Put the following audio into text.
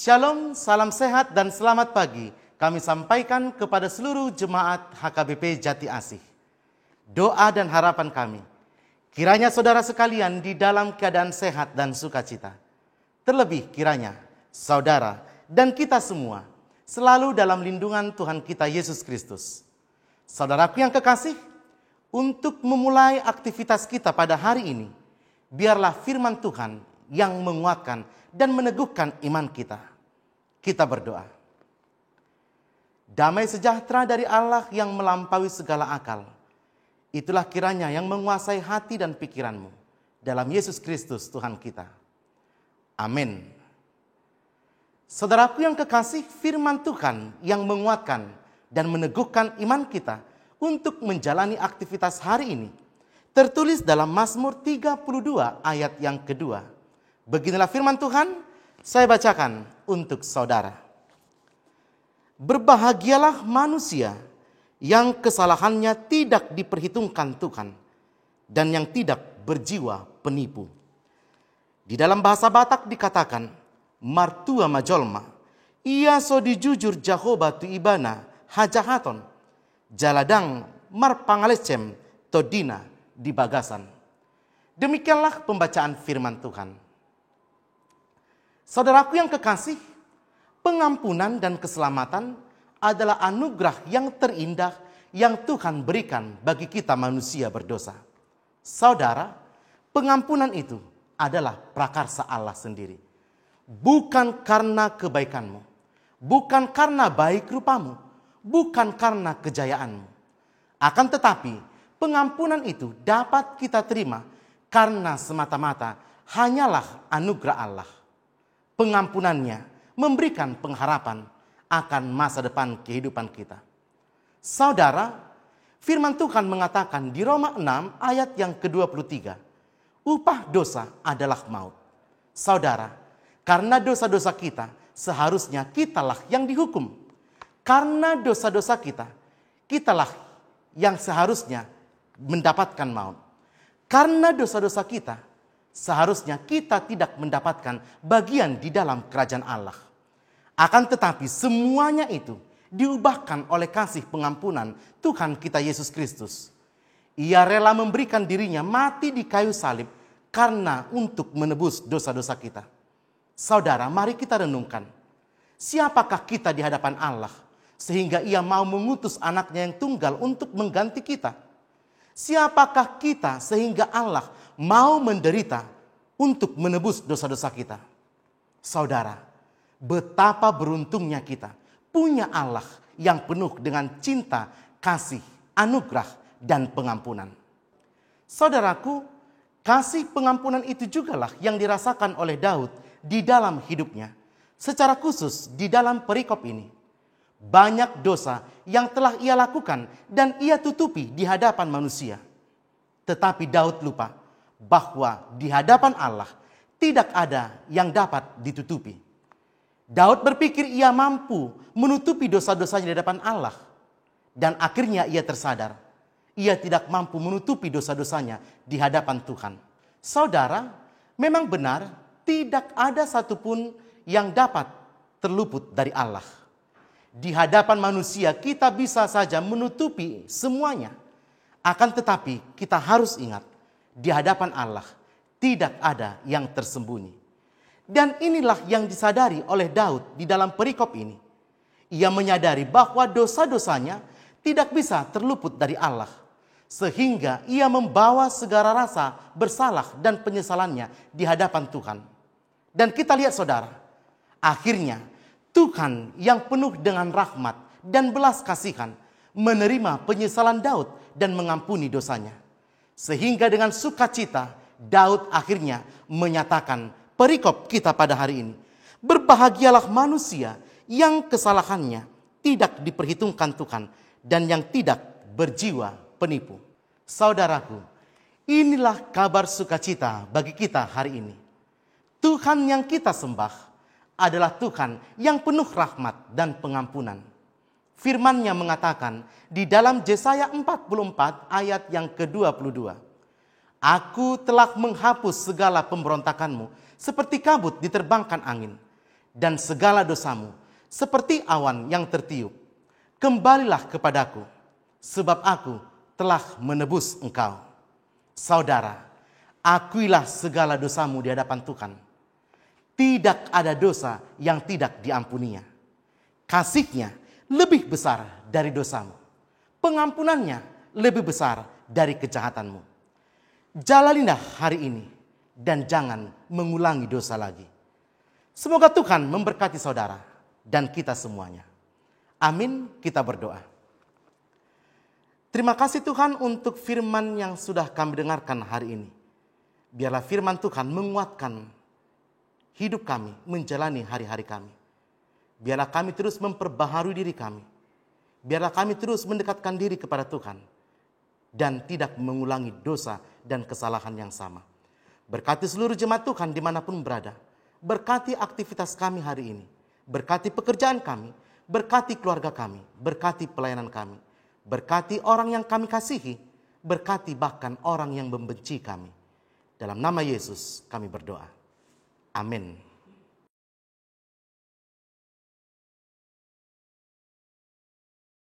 Shalom, salam sehat dan selamat pagi. Kami sampaikan kepada seluruh jemaat HKBP Jati Asih. Doa dan harapan kami, kiranya saudara sekalian di dalam keadaan sehat dan sukacita. Terlebih kiranya saudara dan kita semua selalu dalam lindungan Tuhan kita Yesus Kristus. Saudaraku yang kekasih, untuk memulai aktivitas kita pada hari ini, biarlah firman Tuhan yang menguatkan dan meneguhkan iman kita. Kita berdoa. Damai sejahtera dari Allah yang melampaui segala akal, itulah kiranya yang menguasai hati dan pikiranmu. Dalam Yesus Kristus Tuhan kita. Amin. Saudaraku yang kekasih, firman Tuhan yang menguatkan dan meneguhkan iman kita untuk menjalani aktivitas hari ini tertulis dalam Mazmur 32 ayat yang kedua. Beginilah firman Tuhan, saya bacakan untuk saudara. Berbahagialah manusia yang kesalahannya tidak diperhitungkan Tuhan dan yang tidak berjiwa penipu. Di dalam bahasa Batak dikatakan, martua majolma, ia so dijujur Jahoba tu ibana hajahaton, jaladang marpangalecem todina di bagasan. Demikianlah pembacaan firman Tuhan. Saudaraku yang kekasih, pengampunan dan keselamatan adalah anugerah yang terindah yang Tuhan berikan bagi kita manusia berdosa. Saudara, pengampunan itu adalah prakarsa Allah sendiri. Bukan karena kebaikanmu, bukan karena baik rupamu, bukan karena kejayaanmu. Akan tetapi, pengampunan itu dapat kita terima karena semata-mata hanyalah anugerah Allah. Pengampunannya memberikan pengharapan akan masa depan kehidupan kita. Saudara, firman Tuhan mengatakan di Roma 6 ayat yang ke-23, upah dosa adalah maut. Saudara, karena dosa-dosa kita, seharusnya kitalah yang dihukum. Karena dosa-dosa kita, kitalah yang seharusnya mendapatkan maut. Karena dosa-dosa kita, seharusnya kita tidak mendapatkan bagian di dalam kerajaan Allah. Akan tetapi semuanya itu diubahkan oleh kasih pengampunan Tuhan kita Yesus Kristus. Ia rela memberikan dirinya mati di kayu salib karena untuk menebus dosa-dosa kita. Saudara, mari kita renungkan. Siapakah kita di hadapan Allah sehingga ia mau mengutus anaknya yang tunggal untuk mengganti kita? Siapakah kita sehingga Allah mau menderita untuk menebus dosa-dosa kita? Saudara, betapa beruntungnya kita punya Allah yang penuh dengan cinta, kasih, anugerah, dan pengampunan. Saudaraku, kasih pengampunan itu jugalah yang dirasakan oleh Daud di dalam hidupnya. Secara khusus di dalam perikop ini, banyak dosa yang telah ia lakukan dan ia tutupi di hadapan manusia. Tetapi Daud lupa bahwa di hadapan Allah tidak ada yang dapat ditutupi. Daud berpikir ia mampu menutupi dosa-dosanya di hadapan Allah. Dan akhirnya ia tersadar, ia tidak mampu menutupi dosa-dosanya di hadapan Tuhan. Saudara, memang benar tidak ada satupun yang dapat terluput dari Allah. Di hadapan manusia kita bisa saja menutupi semuanya. Akan tetapi kita harus ingat, di hadapan Allah tidak ada yang tersembunyi. Dan inilah yang disadari oleh Daud di dalam perikop ini. Ia menyadari bahwa dosa-dosanya tidak bisa terluput dari Allah. Sehingga ia membawa segala rasa bersalah dan penyesalannya di hadapan Tuhan. Dan kita lihat saudara, akhirnya Tuhan yang penuh dengan rahmat dan belas kasihan menerima penyesalan Daud dan mengampuni dosanya. Sehingga dengan sukacita Daud akhirnya menyatakan perikop kita pada hari ini. Berbahagialah manusia yang kesalahannya tidak diperhitungkan Tuhan dan yang tidak berjiwa penipu. Saudaraku, inilah kabar sukacita bagi kita hari ini. Tuhan yang kita sembah adalah Tuhan yang penuh rahmat dan pengampunan. Firman-Nya mengatakan di dalam Yesaya 44 ayat yang ke-22. Aku telah menghapus segala pemberontakanmu seperti kabut diterbangkan angin. dan segala dosamu seperti awan yang tertiup. Kembalilah kepadaku, sebab aku telah menebus engkau. Saudara, akuilah segala dosamu di hadapan Tuhan. Tidak ada dosa yang tidak diampuninya. Kasih-Nya lebih besar dari dosamu. Pengampunannya lebih besar dari kejahatanmu. Jalanilah hari ini dan jangan mengulangi dosa lagi. Semoga Tuhan memberkati saudara dan kita semuanya. Amin, kita berdoa. Terima kasih Tuhan untuk firman yang sudah kami dengarkan hari ini. Biarlah firman Tuhan menguatkan hidup kami, menjalani hari-hari kami. Biarlah kami terus memperbaharui diri kami. Biarlah kami terus mendekatkan diri kepada Tuhan. Dan tidak mengulangi dosa dan kesalahan yang sama. Berkati seluruh jemaat Tuhan dimanapun berada. Berkati aktivitas kami hari ini. Berkati pekerjaan kami. Berkati keluarga kami. Berkati pelayanan kami. Berkati orang yang kami kasihi. Berkati bahkan orang yang membenci kami. Dalam nama Yesus kami berdoa. Amin.